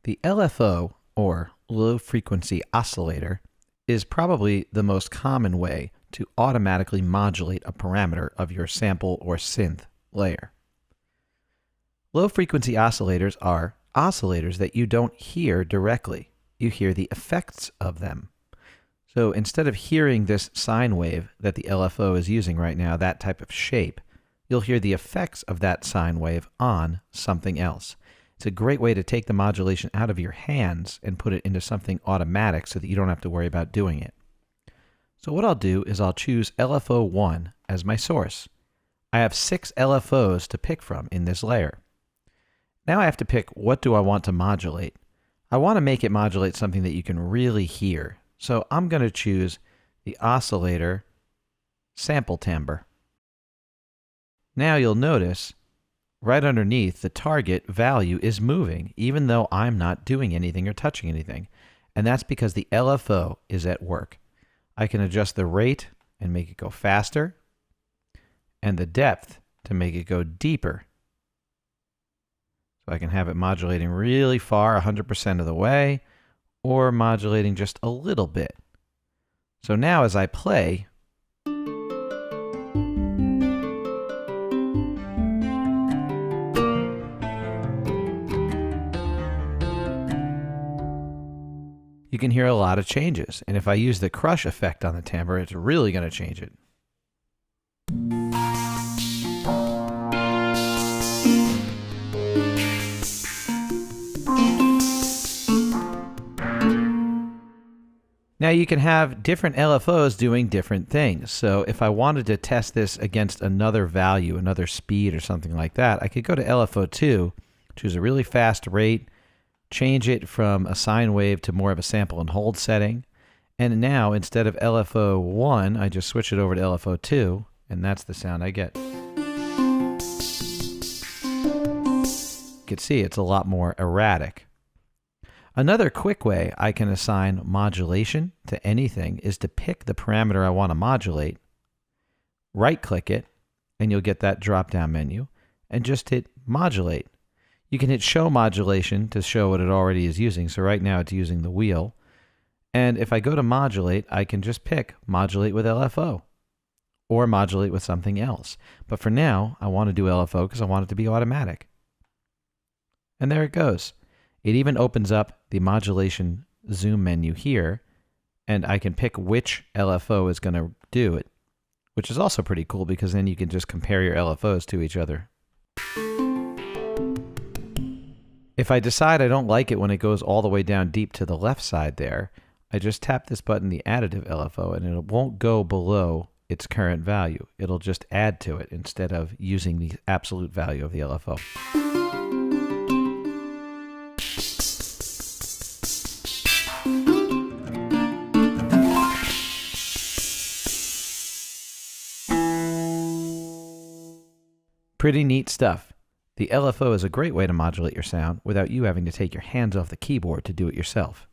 The LFO, or low frequency oscillator, is probably the most common way to automatically modulate a parameter of your sample or synth layer. Low frequency oscillators are oscillators that you don't hear directly. You hear the effects of them. So instead of hearing this sine wave that the LFO is using right now, that type of shape, you'll hear the effects of that sine wave on something else. It's a great way to take the modulation out of your hands and put it into something automatic so that you don't have to worry about doing it. So what I'll do is I'll choose LFO1 as my source. I have 6 LFOs to pick from in this layer. Now I have to pick what do I want to modulate. I want to make it modulate something that you can really hear. So I'm going to choose the oscillator sample timbre. Now you'll notice right underneath the target value is moving, even though I'm not doing anything or touching anything. And that's because the LFO is at work. I can adjust the rate and make it go faster, and the depth to make it go deeper. So I can have it modulating really far, 100% of the way, or modulating just a little bit. So now as I play, you can hear a lot of changes. And if I use the crush effect on the timbre, it's really going to change it. Now you can have different LFOs doing different things. So if I wanted to test this against another value, another speed or something like that, I could go to LFO2, choose a really fast rate, change it from a sine wave to more of a sample and hold setting. And now instead of LFO1, I just switch it over to LFO2, and that's the sound I get. You can see it's a lot more erratic. Another quick way I can assign modulation to anything is to pick the parameter I want to modulate, right-click it, and you'll get that drop-down menu, and just hit Modulate. You can hit Show Modulation to show what it already is using. So right now it's using the wheel. And if I go to Modulate, I can just pick Modulate with LFO or Modulate with something else. But for now, I want to do LFO because I want it to be automatic. And there it goes. It even opens up the modulation zoom menu here, and I can pick which LFO is going to do it, which is also pretty cool because then you can just compare your LFOs to each other. If I decide I don't like it when it goes all the way down deep to the left side there, I just tap this button, the additive LFO, and it won't go below its current value. It'll just add to it instead of using the absolute value of the LFO. Pretty neat stuff. The LFO is a great way to modulate your sound without you having to take your hands off the keyboard to do it yourself.